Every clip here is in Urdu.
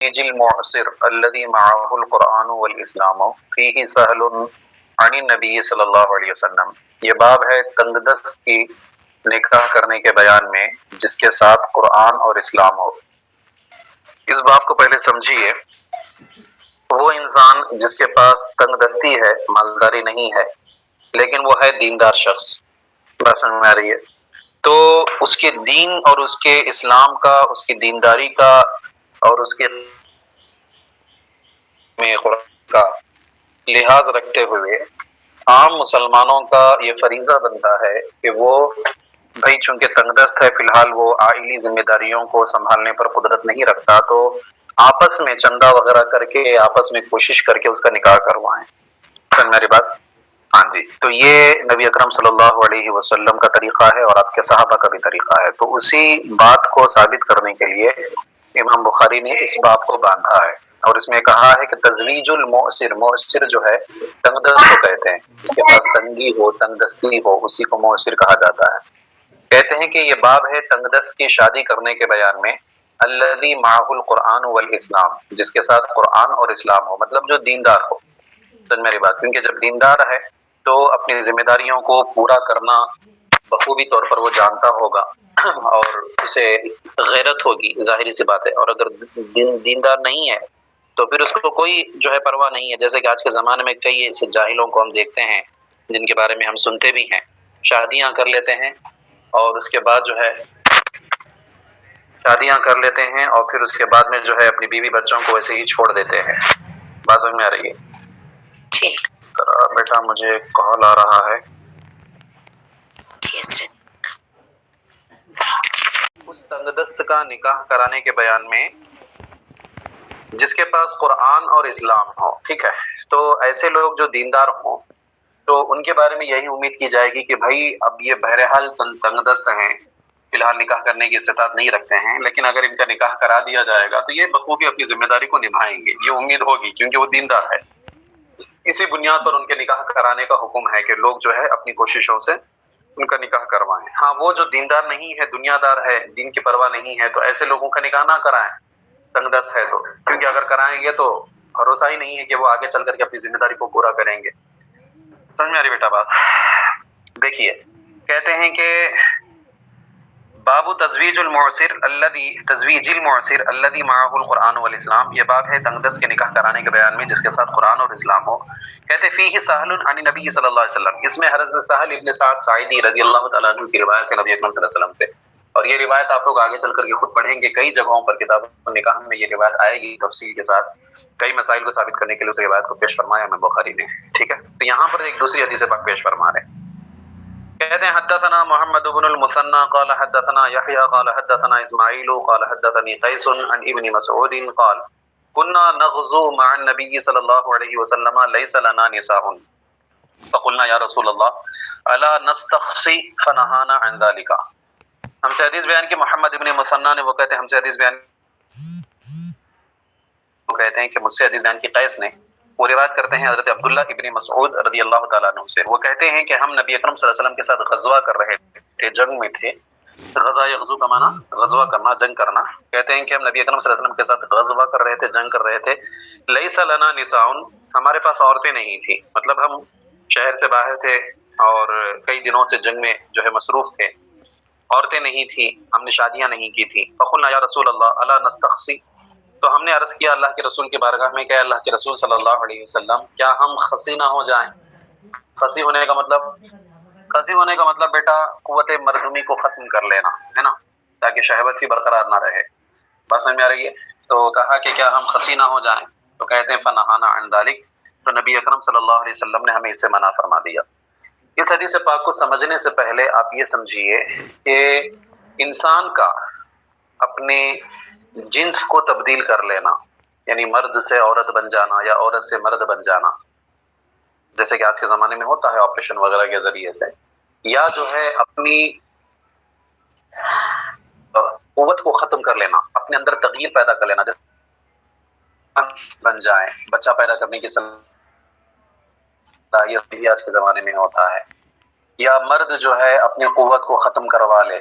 المعسر الذي معه القرآن والاسلام فيه سهل عن النبی صلی اللہ علیہ وسلم۔ یہ باب ہے تنگ دست کی نکاح کرنے کے بیان میں جس کے ساتھ قرآن اور اسلام ہو۔ اس باب کو پہلے سمجھیے۔ وہ انسان جس کے پاس تنگ دستی ہے، مالداری نہیں ہے، لیکن وہ ہے دیندار شخص، بات سمجھ میں آ رہی ہے، تو اس کے دین اور اس کے اسلام کا، اس کی دینداری کا اور اس کے میں قرآن کا لحاظ رکھتے ہوئے عام مسلمانوں کا یہ فریضہ بنتا ہے کہ وہ بھائی چونکہ تنگ دست ہے، فی الحال وہ عائلی ذمہ داریوں کو سنبھالنے پر قدرت نہیں رکھتا، تو آپس میں چندہ وغیرہ کر کے، آپس میں کوشش کر کے اس کا نکاح کروائیں۔ سن میری بات؟ ہاں جی، تو یہ نبی اکرم صلی اللہ علیہ وسلم کا طریقہ ہے اور آپ کے صحابہ کا بھی طریقہ ہے۔ تو اسی بات کو ثابت کرنے کے لیے امام بخاری نے اس باب کو باندھا ہے اور اس میں کہا ہے کہ تزویج المعسر، معسر جو ہے تنگ دست کو کہتے ہیں، جس کے پاس تنگی ہو، تنگ دستی ہو، اسی کو معسر کہا جاتا ہے۔ کہتے ہیں کہ یہ باب ہے تنگ دست کی شادی کرنے کے بیان میں، الذی معہ القرآن والاسلام، جس کے ساتھ قرآن اور اسلام ہو، مطلب جو دیندار ہو۔ سن میری بات؟ کیونکہ جب دیندار ہے تو اپنی ذمہ داریوں کو پورا کرنا بخوبی طور پر وہ جانتا ہوگا اور اسے غیرت ہوگی، ظاہری سی بات ہے۔ اور اگر دیندار نہیں ہے تو پھر اس کو کوئی جو ہے پرواہ نہیں ہے، جیسے کہ آج کے زمانے میں کئی ایسے جاہلوں کو ہم دیکھتے ہیں جن کے بارے میں ہم سنتے بھی ہیں، شادیاں کر لیتے ہیں اور اس کے بعد جو ہے شادیاں کر لیتے ہیں اور پھر اس کے بعد میں جو ہے اپنی بیوی بچوں کو ویسے ہی چھوڑ دیتے ہیں۔ بات سمجھ میں آ رہی ہے؟ بیٹا مجھے کال آ رہا ہے۔ اس تنگ دست کا نکاح کرانے کے بیان میں جس کے پاس قرآن اور اسلام ہو، ٹھیک ہے، تو ایسے لوگ جو دیندار ہوں تو ان کے بارے میں یہی امید کی جائے گی کہ بھائی اب یہ بہرحال تنگ دست ہیں، فی الحال نکاح کرنے کی استطاعت نہیں رکھتے ہیں، لیکن اگر ان کا نکاح کرا دیا جائے گا تو یہ بخوبی اپنی ذمہ داری کو نبھائیں گے، یہ امید ہوگی کیونکہ وہ دیندار ہے۔ اسی بنیاد پر ان کے نکاح کرانے کا حکم ہے کہ لوگ جو ہے اپنی کوششوں سے ان کا نکاح کروائیں۔ ہاں، وہ جو دیندار نہیں ہے، دنیا دار ہے، دین کی پرواہ نہیں ہے، تو ایسے لوگوں کا نکاح نہ کرائیں تنگ دست ہے تو، کیونکہ اگر کرائیں گے تو بھروسہ ہی نہیں ہے کہ وہ آگے چل کر کے اپنی ذمہ داری کو پورا کریں گے۔ سمجھ میں آ رہی بیٹا بات؟ دیکھیے، کہتے ہیں کہ باب تزویج المعسر الذی معہ القرآن والاسلام، یہ باب ہے تنگ دست کے نکاح کرانے کے بیان میں جس کے ساتھ قرآن اور اسلام ہو۔ کہتے فیہ سہل عن نبی صلی اللہ علیہ وسلم، اس میں حضرت سہل ابن سعد ساعدی رضی اللہ تعالیٰ عنہ کی روایت ہے نبی اکرم صلی اللہ علیہ وسلم سے، اور یہ روایت آپ لوگ آگے چل کر کے خود پڑھیں گے، کئی جگہوں پر کتاب نکاح میں یہ روایت آئے گی تفصیل کے ساتھ، کئی مسائل کو ثابت کرنے کے لیے اس روایت کو پیش فرمایا امام بخاری نے، ٹھیک ہے۔ تو یہاں پر ایک دوسری حدیث پاک پیش فرما رہے ہیں، کہتے ہیں حدثنا محمد بن المثنى قال حدثنا يحيى قال حدثنا اسماعيل قال حدثني قيس عن ابن مسعود قال كنا نغزو مع النبي صلى الله عليه وسلم ليس لنا نساء فقلنا يا رسول الله الا نستخصي فنهانا عن ذلك۔ ہم سے حدیث بیان کی محمد ابن مثنى نے، وہ کہتے ہیں ہم سے حدیث بیان، وہ کہتے ہیں کہ مجھ سے حدیث بیان کی قیس نے، وہ روایت کرتے ہیں حضرت عبداللہ ابن مسعود رضی اللہ تعالیٰ عنہ سے، وہ کہتے ہیں کہ ہم نبی اکرم صلی اللہ علیہ وسلم کے ساتھ غزوہ کر رہے تھے، جنگ میں تھے۔ غزہ یغزو کا معنی غزوہ کرنا، جنگ کرنا۔ کہتے ہیں کہ ہم نبی اکرم صلی اللہ علیہ وسلم کے ساتھ غزوہ کر رہے تھے، جنگ کر رہے تھے۔ لیس لنا نساء، ہمارے پاس عورتیں نہیں تھیں، مطلب ہم شہر سے باہر تھے اور کئی دنوں سے جنگ میں جو ہے مصروف تھے، عورتیں نہیں تھیں، ہم نے شادیاں نہیں کی تھی۔ فقلنا یا رسول اللہ الا نستخصی، تو ہم نے عرض کیا اللہ کے رسول کی بارگاہ میں کہ اللہ کے رسول صلی اللہ علیہ وسلم کیا ہم خصی نہ ہو جائیں؟ خصی ہونے کا مطلب، خصی ہونے کا مطلب بیٹا قوت مردمی کو ختم کر لینا ہے نا، تاکہ شہوت ہی برقرار نہ رہے۔ بات سمجھ میں آ رہی ہے؟ تو کہا کہ کیا ہم خصی نہ ہو جائیں؟ تو کہتے ہیں فنہانا عن ذلک، تو نبی اکرم صلی اللہ علیہ وسلم نے ہمیں اس سے منع فرما دیا۔ اس حدیث پاک کو سمجھنے سے پہلے آپ یہ سمجھیے کہ انسان کا اپنے جنس کو تبدیل کر لینا، یعنی مرد سے عورت بن جانا یا عورت سے مرد بن جانا، جیسے کہ آج کے زمانے میں ہوتا ہے آپریشن وغیرہ کے ذریعے سے، یا جو ہے اپنی قوت کو ختم کر لینا، اپنے اندر تغییر پیدا کر لینا، جیسے بن جائے، بچہ پیدا کرنے کی صلاحیت بھی آج کے زمانے میں ہوتا ہے، یا مرد جو ہے اپنی قوت کو ختم کروا لے،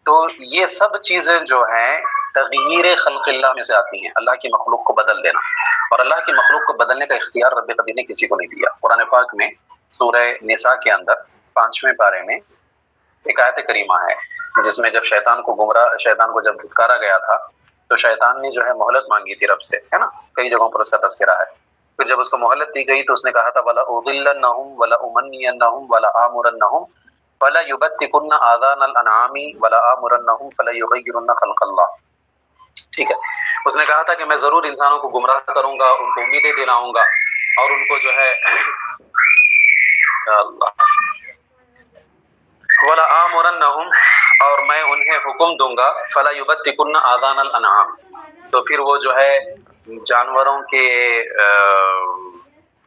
تو یہ سب چیزیں جو ہیں تغییر خلق اللہ میں سے آتی ہیں، اللہ کی مخلوق کو بدل دینا، اور اللہ کی مخلوق کو بدلنے کا اختیار رب قدیر نے کسی کو نہیں دیا۔ قرآن پاک میں سورہ نساء کے اندر 5ویں پارے میں ایک آیت کریمہ ہے جس میں جب شیطان کو جب دھتکارا گیا تھا تو شیطان نے جو ہے مہلت مانگی تھی رب سے، ہے نا، کئی جگہوں پر اس کا تذکرہ ہے۔ پھر جب اس کو مہلت دی گئی تو اس نے کہا تھا وَلَا أُضِلَّنَّهُمْ وَلَا أُمَنِّيَنَّهُمْ وَلَا آمُرَنَّهُمْ فَلَا يُبَتِّكُنَّ آذَانَ الْأَنْعَامِ وَلَا آمُرَنَّهُمْ فَلَا يُغَيِّرُنَّ خَلْقَ اللَّهِ۔ ٹھیک ہے، اس نے کہا تھا کہ میں ضرور انسانوں کو گمراہ کروں گا، ان کو امیدیں دلاؤں گا، اور ان کو جو ہے اللہ وَلَا آمُرَنَّهُمْ، اور میں انہیں حکم دوں گا فَلَا يُبَتِّكُنَّ آذَانَ الْأَنْعَامِ، تو پھر وہ جو ہے جانوروں کے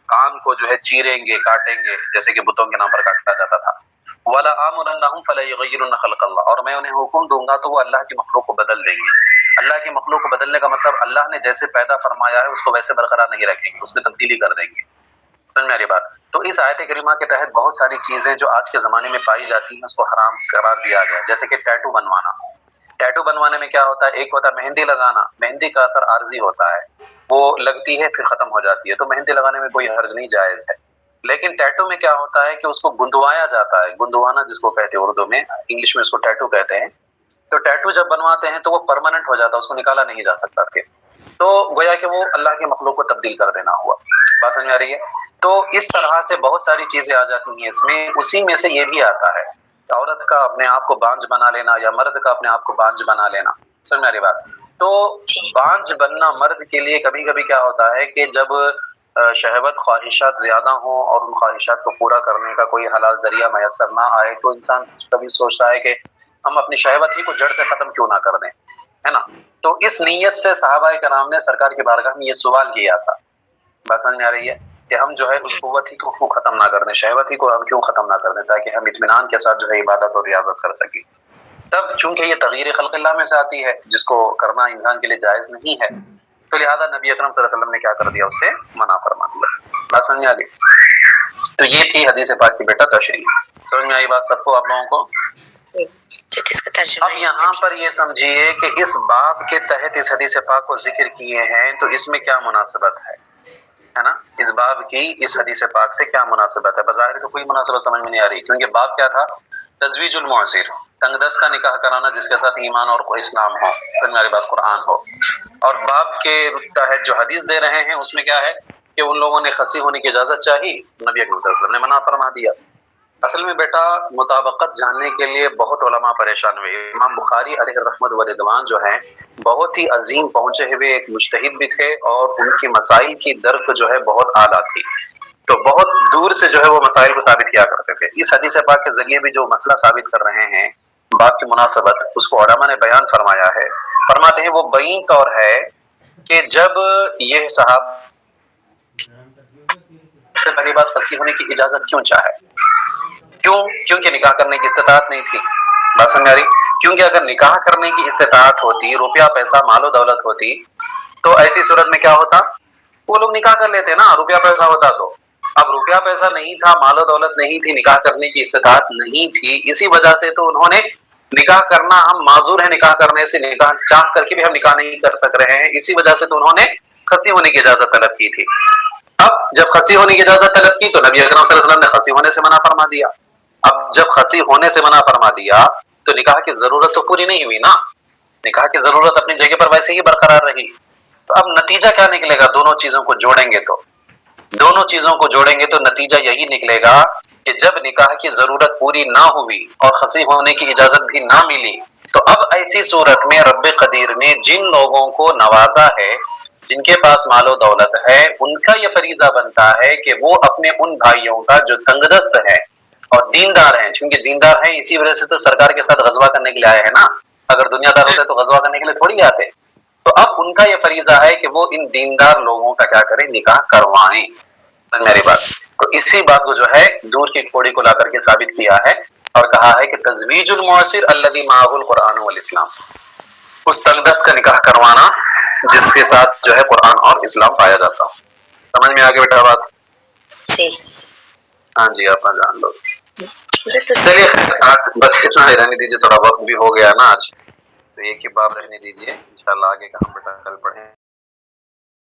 کان کو جو ہے چیریں گے، کاٹیں گے، جیسے کہ بتوں کے نام پر کاٹا جاتا تھا۔ وَلَا آمُرَنَّهُمْ فَلَا يُغَيِّرُنَّ خَلْقَ اللَّهِ، اور میں انہیں حکم دوں گا تو وہ اللہ کی مخلوق کو بدل دیں گے۔ اللہ کی مخلوق کو بدلنے کا مطلب اللہ نے جیسے پیدا فرمایا ہے اس کو ویسے برقرار نہیں رکھیں گے، اس میں تبدیلی کر دیں گے۔ سمجھ میں آ رہی بات؟ تو اس آیت کریمہ کے تحت بہت ساری چیزیں جو آج کے زمانے میں پائی جاتی ہیں اس کو حرام قرار دیا گیا ہے، جیسے کہ ٹیٹو بنوانا۔ ٹیٹو بنوانے میں کیا ہوتا ہے، ایک ہوتا ہے مہندی لگانا، مہندی کا اثر عارضی ہوتا ہے، وہ لگتی ہے پھر ختم ہو جاتی ہے، تو مہندی لگانے میں کوئی حرج نہیں، جائز ہے۔ لیکن ٹیٹو میں کیا ہوتا ہے کہ اس کو گندوایا جاتا ہے، گندوانا جس کو کہتے ہیں اردو میں، انگلش میں اس کو ٹیٹو کہتے ہیں۔ تو ٹیٹو جب بنواتے ہیں تو وہ پرماننٹ ہو جاتا ہے، اس کو نکالا نہیں جا سکتا پھر، تو گویا کہ وہ اللہ کی مخلوق کو تبدیل کر دینا ہوا۔ بات سمجھ آ رہی ہے؟ تو اس طرح سے بہت ساری چیزیں آ جاتی ہیں اس میں، اسی میں سے یہ بھی آتا ہے عورت کا اپنے آپ کو بانجھ بنا لینا یا مرد کا اپنے آپ کو بانجھ بنا لینا۔ سمجھ میں آ رہی بات؟ تو بانجھ بننا مرد کے لیے کبھی کبھی کیا ہوتا ہے کہ جب شہوت خواہشات زیادہ ہوں اور ان خواہشات کو پورا کرنے کا کوئی حلال ذریعہ میسر نہ آئے تو انسان کبھی سوچتا ہے کہ ہم اپنی شہوت ہی کو جڑ سے ختم کیوں نہ کر دیں، ہے نا؟ تو اس نیت سے صحابہ کرام نے سرکار کی بارگاہ میں یہ سوال کیا تھا۔ بات سمجھ میں آ رہی ہے کہ ہم جو ہے اس قوت ہی کو ختم نہ کر دیں، شہوت ہی کو ہم کیوں ختم نہ کر دیں، تاکہ ہم اطمینان کے ساتھ جو ہے عبادت اور ریاضت کر سکیں۔ تب چونکہ یہ تغییر خلق اللہ میں سے آتی ہے جس کو کرنا انسان کے لیے جائز نہیں ہے، تو لہذا نبی اکرم صلی اللہ علیہ وسلم نے کیا کر دیا، اس سے منع فرما دیا۔ بات سمجھ میں آ گئی؟ تو یہ تھی حدیث پاک کی بیٹا تشریح۔ سمجھ میں آئی بات سب کو، آپ لوگوں کو؟ اب یہاں پر یہ سمجھیے کہ اس باب کے تحت اس حدیث پاک کو ذکر کیے ہیں تو اس میں کیا مناسبت ہے نا؟ اس باب کی اس حدیث پاک سے کیا مناسبت ہے؟ بظاہر تو کوئی مناسبت سمجھ میں نہیں آ رہی، کیونکہ باب کیا تھا؟ تزویج المعسر، تنگ دست کا نکاح کرانا جس کے ساتھ ایمان اور اسلام ہو، پھر میری بات قرآن ہو۔ اور باب کے تحت جو حدیث دے رہے ہیں اس میں کیا ہے کہ ان لوگوں نے خصی ہونے کی اجازت چاہی، نبی اکرم صلی اللہ علیہ وسلم نے منع فرما دیا۔ اصل میں بیٹا مطابقت جاننے کے لیے بہت علماء پریشان ہوئے۔ امام بخاری علیہ رحمت و رضوان جو ہیں بہت ہی عظیم پہنچے ہوئے ایک مجتہد بھی تھے، اور ان کی مسائل کی درک جو ہے بہت اعلیٰ تھی، تو بہت دور سے جو ہے وہ مسائل کو ثابت کیا کرتے تھے۔ اس حدیث پاک کے ذریعے بھی جو مسئلہ ثابت کر رہے ہیں بات کی مناسبت، اس کو علماء نے بیان فرمایا ہے۔ فرماتے ہیں وہ بین طور ہے کہ جب یہ صاحب سے پہلی بات خصی ہونے کی اجازت کیوں چاہے؟ کیونکہ نکاح کرنے کی استطاعت نہیں تھی۔ بات سمجھ آ رہی؟ کیونکہ اگر نکاح کرنے کی استطاعت ہوتی، روپیہ پیسہ مال و دولت ہوتی، تو ایسی صورت میں کیا ہوتا؟ وہ لوگ نکاح کر لیتے نا، روپیہ پیسہ ہوتا تو۔ اب روپیہ پیسہ نہیں تھا، مال و دولت نہیں تھی، نکاح کرنے کی استطاعت نہیں تھی، اسی وجہ سے تو انہوں نے نکاح کرنا، ہم معذور ہیں نکاح کرنے سے، نکاح چاہ کر کے بھی ہم نکاح نہیں کر سک رہے ہیں، اسی وجہ سے تو انہوں نے خصی ہونے کی اجازت طلب کی تھی۔ اب جب خصی ہونے کی اجازت طلب کی تو نبی اکرم صلی اللہ علیہ وسلم نے خصی ہونے سے منع فرما دیا۔ اب جب خصی ہونے سے منع فرما دیا تو نکاح کی ضرورت تو پوری نہیں ہوئی نا، نکاح کی ضرورت اپنی جگہ پر ویسے ہی برقرار رہی۔ تو اب نتیجہ کیا نکلے گا؟ دونوں چیزوں کو جوڑیں گے تو نتیجہ یہی نکلے گا کہ جب نکاح کی ضرورت پوری نہ ہوئی اور خصی ہونے کی اجازت بھی نہ ملی، تو اب ایسی صورت میں رب قدیر نے جن لوگوں کو نوازا ہے، جن کے پاس مال و دولت ہے، ان کا یہ فریضہ بنتا ہے کہ وہ اپنے ان بھائیوں کا جو تنگ دست ہے اور دیندار ہیں، چونکہ دیندار ہیں اسی وجہ سے تو سرکار کے ساتھ غزوہ کرنے کے لیے آئے ہیں نا، اگر دنیا دار ہوتے تو غزوہ کرنے کے لیے تھوڑی آتے۔ تو اب ان کا یہ فریضہ ہے کہ وہ ان دیندار لوگوں کا کیا کریں؟ نکاح کروائیں۔ میری بات تو اسی بات کو جو ہے دور کی کوڑی کو لا کر کے ثابت کیا ہے اور کہا ہے کہ تزویج المعسر الذی معہ القرآن والاسلام، اس تنگ دست کا نکاح کروانا جس کے ساتھ جو ہے قرآن اور اسلام پایا جاتا ہوں۔ سمجھ میں آگے بیٹا بات؟ ہاں جی، آپ جان لو۔ چلیے بس اتنا ہی رہنے دیجیے، تھوڑا وقت بھی ہو گیا نا آج، تو ایک ہی باب رہنے دیجیے۔ انشاءاللہ آگے کا ہم بیٹا کل پڑھیں